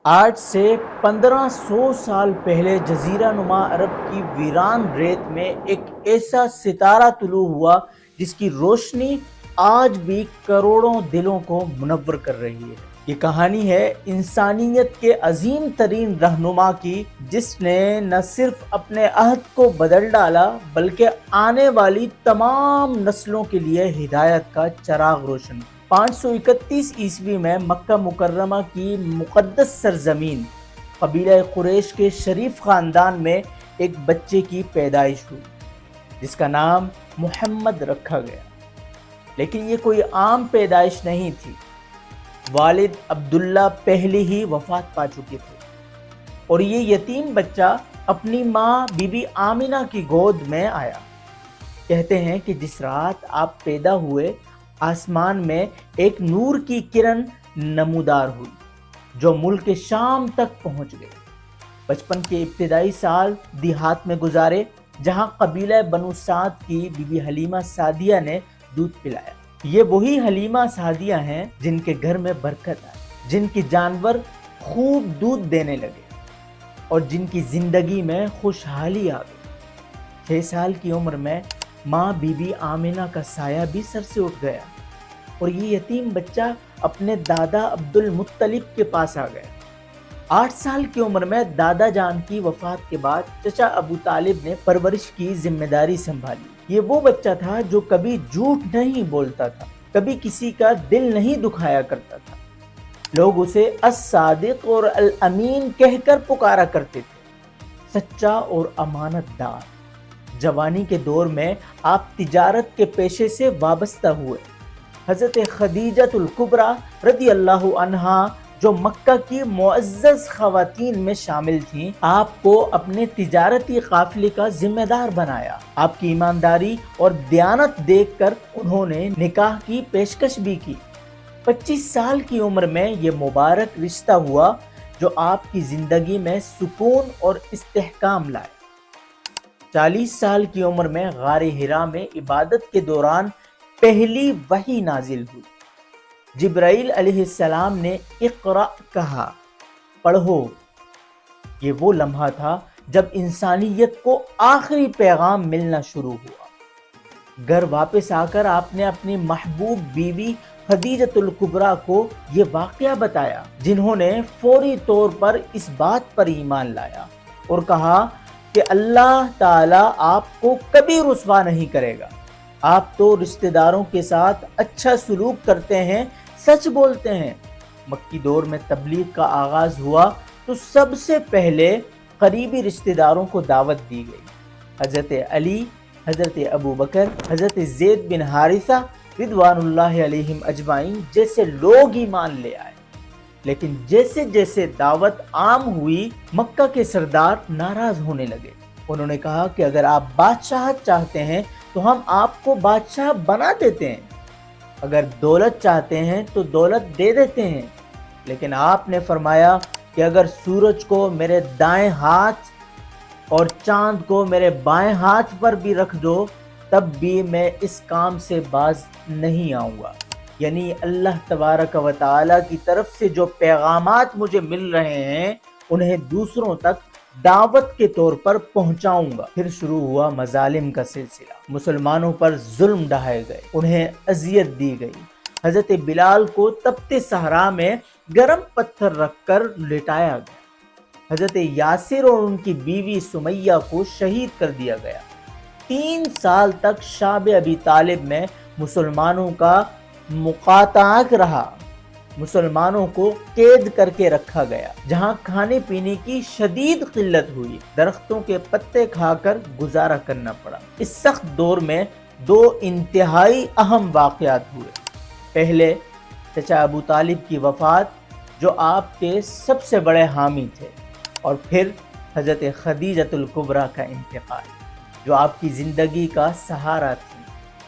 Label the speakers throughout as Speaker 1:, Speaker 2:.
Speaker 1: آج سے 1500 سال پہلے جزیرہ نما عرب کی ویران ریت میں ایک ایسا ستارہ طلوع ہوا جس کی روشنی آج بھی کروڑوں دلوں کو منور کر رہی ہے۔ یہ کہانی ہے انسانیت کے عظیم ترین رہنما کی، جس نے نہ صرف اپنے عہد کو بدل ڈالا بلکہ آنے والی تمام نسلوں کے لیے ہدایت کا چراغ روشن کیا۔ 531 عیسوی میں مکہ مکرمہ کی مقدس سرزمین قبیلہ قریش کے شریف خاندان میں ایک بچے کی پیدائش ہوئی جس کا نام محمد رکھا گیا۔ لیکن یہ کوئی عام پیدائش نہیں تھی۔ والد عبداللہ پہلے ہی وفات پا چکے تھے اور یہ یتیم بچہ اپنی ماں بی بی آمنہ کی گود میں آیا۔ کہتے ہیں کہ جس رات آپ پیدا ہوئے، آسمان میں ایک نور کی کرن نمودار ہوئی جو ملک شام تک پہنچ گئی۔ بچپن کے ابتدائی سال دیہات میں گزارے، جہاں قبیلہ بنو سعد کی بی بی حلیمہ سعدیہ نے دودھ پلایا۔ یہ وہی حلیمہ سعدیہ ہیں جن کے گھر میں برکت آئی، جن کے جانور خوب دودھ دینے لگے اور جن کی زندگی میں خوشحالی آ گئی۔ 6 سال کی عمر میں ماں بی بی آمنہ کا سایہ بھی سر سے اٹھ گیا اور یہ یتیم بچہ اپنے دادا عبد المطلب کے پاس آ گیا۔ 8 سال کی عمر میں دادا جان کی وفات کے بعد چچا ابو طالب نے پرورش کی ذمہ داری سنبھالی۔ یہ وہ بچہ تھا جو کبھی جھوٹ نہیں بولتا تھا، کبھی کسی کا دل نہیں دکھایا کرتا تھا۔ لوگ اسے الصادق اور الامین کہہ کر پکارا کرتے تھے، سچا اور امانت دار۔ جوانی کے دور میں آپ تجارت کے پیشے سے وابستہ ہوئے۔ حضرت خدیجہ الکبریٰ رضی اللہ عنہا جو مکہ کی معزز خواتین میں شامل تھیں، آپ کو اپنے تجارتی قافلے کا ذمہ دار بنایا۔ آپ کی ایمانداری اور دیانت دیکھ کر انہوں نے نکاح کی پیشکش بھی کی۔ 25 سال کی عمر میں یہ مبارک رشتہ ہوا جو آپ کی زندگی میں سکون اور استحکام لائے۔ 40 سال کی عمر میں غار حرا میں عبادت کے دوران پہلی وحی نازل ہوئی۔ جبرائیل علیہ السلام نے اقرأ کہا، پڑھو۔ یہ وہ لمحہ تھا جب انسانیت کو آخری پیغام ملنا شروع ہوا۔ گھر واپس آ کر آپ نے اپنی محبوب بیوی خدیجہ الکبریٰ کو یہ واقعہ بتایا، جنہوں نے فوری طور پر اس بات پر ایمان لایا اور کہا کہ اللہ تعالیٰ آپ کو کبھی رسوا نہیں کرے گا۔ آپ تو رشتہ داروں کے ساتھ اچھا سلوک کرتے ہیں، سچ بولتے ہیں۔ مکی دور میں تبلیغ کا آغاز ہوا تو سب سے پہلے قریبی رشتہ داروں کو دعوت دی گئی۔ حضرت علی، حضرت ابو بکر، حضرت زید بن حارثہ رضوان اللہ علیہم اجمعین جیسے لوگ ایمان لے آئے۔ لیکن جیسے جیسے دعوت عام ہوئی، مکہ کے سردار ناراض ہونے لگے۔ انہوں نے کہا کہ اگر آپ بادشاہت چاہتے ہیں تو ہم آپ کو بادشاہ بنا دیتے ہیں، اگر دولت چاہتے ہیں تو دولت دے دیتے ہیں، لیکن آپ نے فرمایا کہ اگر سورج کو میرے دائیں ہاتھ اور چاند کو میرے بائیں ہاتھ پر بھی رکھ دو تب بھی میں اس کام سے باز نہیں آؤں گا۔ یعنی اللہ تبارک و تعالیٰ کی طرف سے جو پیغامات مجھے مل رہے ہیں انہیں دوسروں تک دعوت کے طور پر پہنچاؤں گا۔ پھر شروع ہوا مظالم کا سلسلہ۔ مسلمانوں پر ظلم ڈھائے گئے، انہیں اذیت دی گئی۔ حضرت بلال کو تپتے صحرا میں گرم پتھر رکھ کر لٹایا گیا۔ حضرت یاسر اور ان کی بیوی سمیہ کو شہید کر دیا گیا۔ 3 سال تک شعب ابی طالب میں مسلمانوں کا مقاطعہ رہا۔ مسلمانوں کو قید کر کے رکھا گیا، جہاں کھانے پینے کی شدید قلت ہوئی، درختوں کے پتے کھا کر گزارا کرنا پڑا۔ اس سخت دور میں 2 انتہائی اہم واقعات ہوئے۔ پہلے چچا ابو طالب کی وفات جو آپ کے سب سے بڑے حامی تھے، اور پھر حضرت خدیجہ الکبریٰ کا انتقال جو آپ کی زندگی کا سہارا تھی۔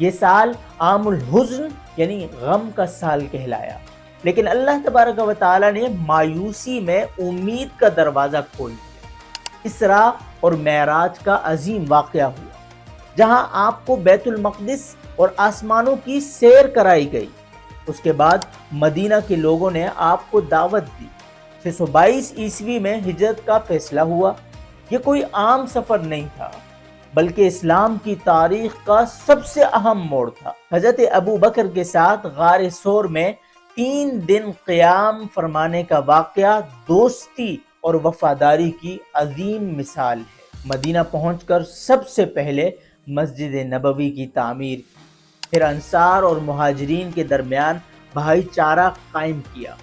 Speaker 1: یہ سال عام الحزن یعنی غم کا سال کہلایا، لیکن اللہ تبارک و تعالیٰ نے مایوسی میں امید کا دروازہ کھول دیا۔ اسراء اور معراج کا عظیم واقعہ ہوا، جہاں آپ کو بیت المقدس اور آسمانوں کی سیر کرائی گئی۔ اس کے بعد مدینہ کے لوگوں نے آپ کو دعوت دی، 622 عیسوی میں ہجرت کا فیصلہ ہوا۔ یہ کوئی عام سفر نہیں تھا بلکہ اسلام کی تاریخ کا سب سے اہم موڑ تھا۔ حضرت ابو بکر کے ساتھ غار ثور میں 3 دن قیام فرمانے کا واقعہ دوستی اور وفاداری کی عظیم مثال ہے۔ مدینہ پہنچ کر سب سے پہلے مسجد نبوی کی تعمیر، پھر انصار اور مہاجرین کے درمیان بھائی چارہ قائم کیا،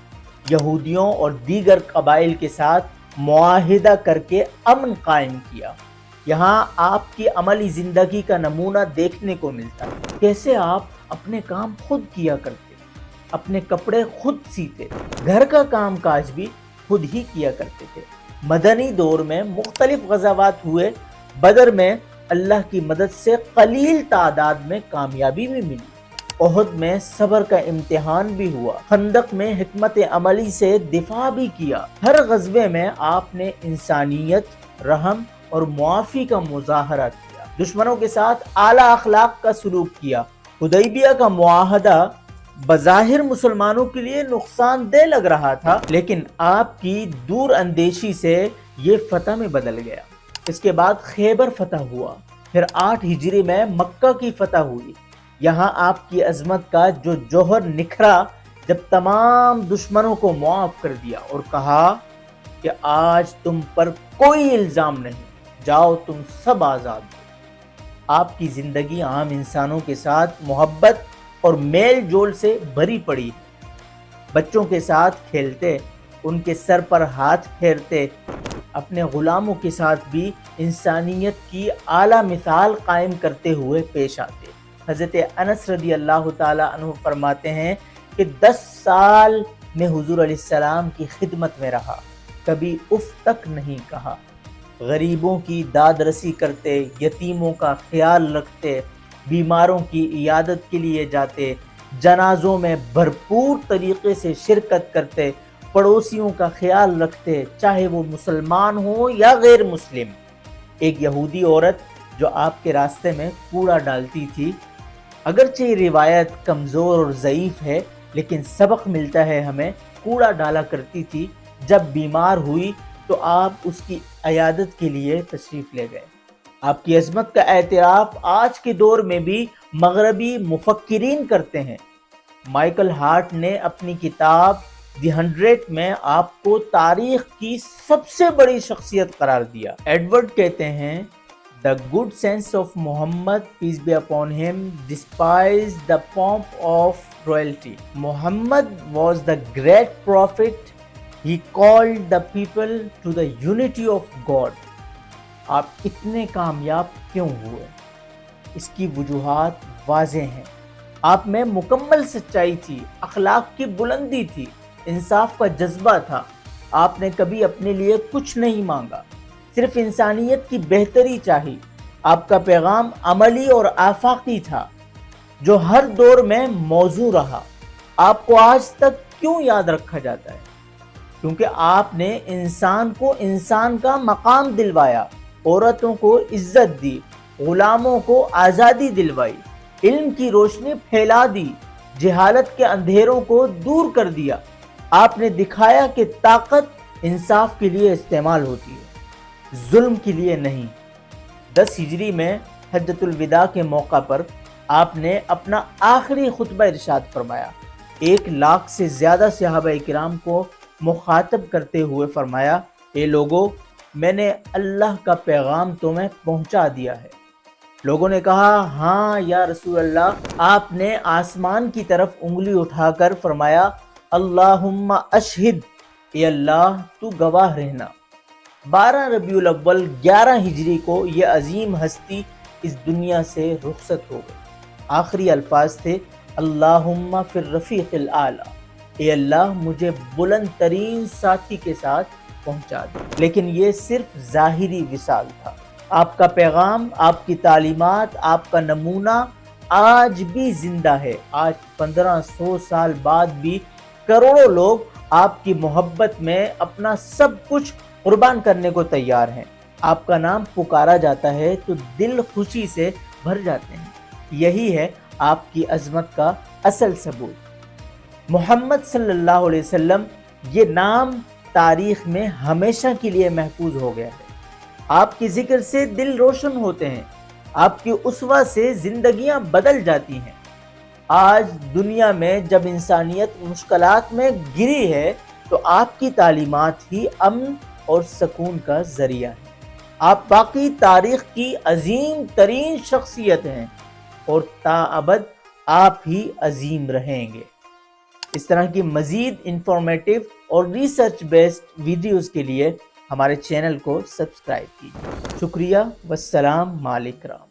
Speaker 1: یہودیوں اور دیگر قبائل کے ساتھ معاہدہ کر کے امن قائم کیا۔ یہاں آپ کی عملی زندگی کا نمونہ دیکھنے کو ملتا ہے۔ کیسے آپ اپنے کام خود کیا کرتے، اپنے کپڑے خود سیتے، گھر کا کام کاج بھی خود ہی کیا کرتے تھے۔ مدنی دور میں مختلف غزوات ہوئے۔ بدر میں اللہ کی مدد سے قلیل تعداد میں کامیابی بھی ملی۔ احد میں صبر کا امتحان بھی ہوا۔ خندق میں حکمت عملی سے دفاع بھی کیا۔ ہر غزوے میں آپ نے انسانیت، رحم اور معافی کا مظاہرہ کیا۔ دشمنوں کے ساتھ اعلیٰ اخلاق کا سلوک کیا۔ حدیبیہ کا معاہدہ بظاہر مسلمانوں کے لیے نقصان دہ لگ رہا تھا، لیکن آپ کی دور اندیشی سے یہ فتح میں بدل گیا۔ اس کے بعد خیبر فتح ہوا، پھر 8 ہجری میں مکہ کی فتح ہوئی۔ یہاں آپ کی عظمت کا جو جوہر نکھرا جب تمام دشمنوں کو معاف کر دیا اور کہا کہ آج تم پر کوئی الزام نہیں، جاؤ تم سب آزاد ہو۔ آپ کی زندگی عام انسانوں کے ساتھ محبت اور میل جول سے بھری پڑی ہے۔ بچوں کے ساتھ کھیلتے، ان کے سر پر ہاتھ پھیرتے، اپنے غلاموں کے ساتھ بھی انسانیت کی اعلیٰ مثال قائم کرتے ہوئے پیش آتے۔ حضرت انس رضی اللہ تعالی عنہ فرماتے ہیں کہ 10 سال میں حضور علیہ السلام کی خدمت میں رہا، کبھی اف تک نہیں کہا۔ غریبوں کی داد رسی کرتے، یتیموں کا خیال رکھتے، بیماروں کی عیادت کے لیے جاتے، جنازوں میں بھرپور طریقے سے شرکت کرتے، پڑوسیوں کا خیال رکھتے، چاہے وہ مسلمان ہوں یا غیر مسلم۔ ایک یہودی عورت جو آپ کے راستے میں کوڑا ڈالتی تھی، اگرچہ یہ روایت کمزور اور ضعیف ہے، لیکن سبق ملتا ہے ہمیں۔ کوڑا ڈالا کرتی تھی، جب بیمار ہوئی تو آپ اس کی عیادت کے لیے تشریف لے گئے۔ آپ کی عظمت کا اعتراف آج کے دور میں بھی مغربی مفکرین کرتے ہیں۔ مائیکل ہارٹ نے اپنی کتاب دی 100 میں آپ کو تاریخ کی سب سے بڑی شخصیت قرار دیا۔ ایڈورڈ کہتے ہیں The good sense of Muhammad, peace be upon him, despised the pomp of royalty. Muhammad was the great prophet. He called the people to the unity of God. آپ اتنے کامیاب کیوں ہوئے؟ اس کی وجوہات واضح ہیں۔ آپ میں مکمل سچائی تھی، اخلاق کی بلندی تھی، انصاف کا جذبہ تھا۔ آپ نے کبھی اپنے لیے کچھ نہیں مانگا، صرف انسانیت کی بہتری چاہی۔ آپ کا پیغام عملی اور آفاقی تھا، جو ہر دور میں موزوں رہا۔ آپ کو آج تک کیوں یاد رکھا جاتا ہے؟ کیونکہ آپ نے انسان کو انسان کا مقام دلوایا، عورتوں کو عزت دی، غلاموں کو آزادی دلوائی، علم کی روشنی پھیلا دی، جہالت کے اندھیروں کو دور کر دیا۔ آپ نے دکھایا کہ طاقت انصاف کے لیے استعمال ہوتی ہے، ظلم کے لیے نہیں۔ 10 ہجری میں حجۃ الوداع کے موقع پر آپ نے اپنا آخری خطبہ ارشاد فرمایا۔ 1 لاکھ سے زیادہ صحابہ کرام کو مخاطب کرتے ہوئے فرمایا، اے لوگو، میں نے اللہ کا پیغام تمہیں پہنچا دیا ہے۔ لوگوں نے کہا، ہاں یا رسول اللہ۔ آپ نے آسمان کی طرف انگلی اٹھا کر فرمایا، اللہم اشہد، اے اللہ تو گواہ رہنا۔ 12 ربیع الاول 11 ہجری کو یہ عظیم ہستی اس دنیا سے رخصت ہو گئی۔ آخری الفاظ تھے، اللہم فی الرفیق الاعلی، اے اللہ مجھے بلند ترین ساتھی کے ساتھ پہنچا دے۔ لیکن یہ صرف ظاہری وصال تھا۔ آپ کا پیغام، آپ کی تعلیمات، آپ کا نمونہ آج بھی زندہ ہے۔ آج 1500 سال بعد بھی کروڑوں لوگ آپ کی محبت میں اپنا سب کچھ قربان کرنے کو تیار ہیں۔ آپ کا نام پکارا جاتا ہے تو دل خوشی سے بھر جاتے ہیں۔ یہی ہے آپ کی عظمت کا اصل ثبوت۔ محمد صلی اللہ علیہ وسلم، یہ نام تاریخ میں ہمیشہ کے لیے محفوظ ہو گیا ہے۔ آپ کے ذکر سے دل روشن ہوتے ہیں، آپ کی اسوہ سے زندگیاں بدل جاتی ہیں۔ آج دنیا میں جب انسانیت مشکلات میں گری ہے تو آپ کی تعلیمات ہی امن اور سکون کا ذریعہ ہے۔ آپ باقی تاریخ کی عظیم ترین شخصیت ہیں اور تا ابد آپ ہی عظیم رہیں گے۔ اس طرح کی مزید انفارمیٹیو اور ریسرچ بیسڈ ویڈیوز کے لیے ہمارے چینل کو سبسکرائب کیجیے۔ شکریہ، والسلام علیکم۔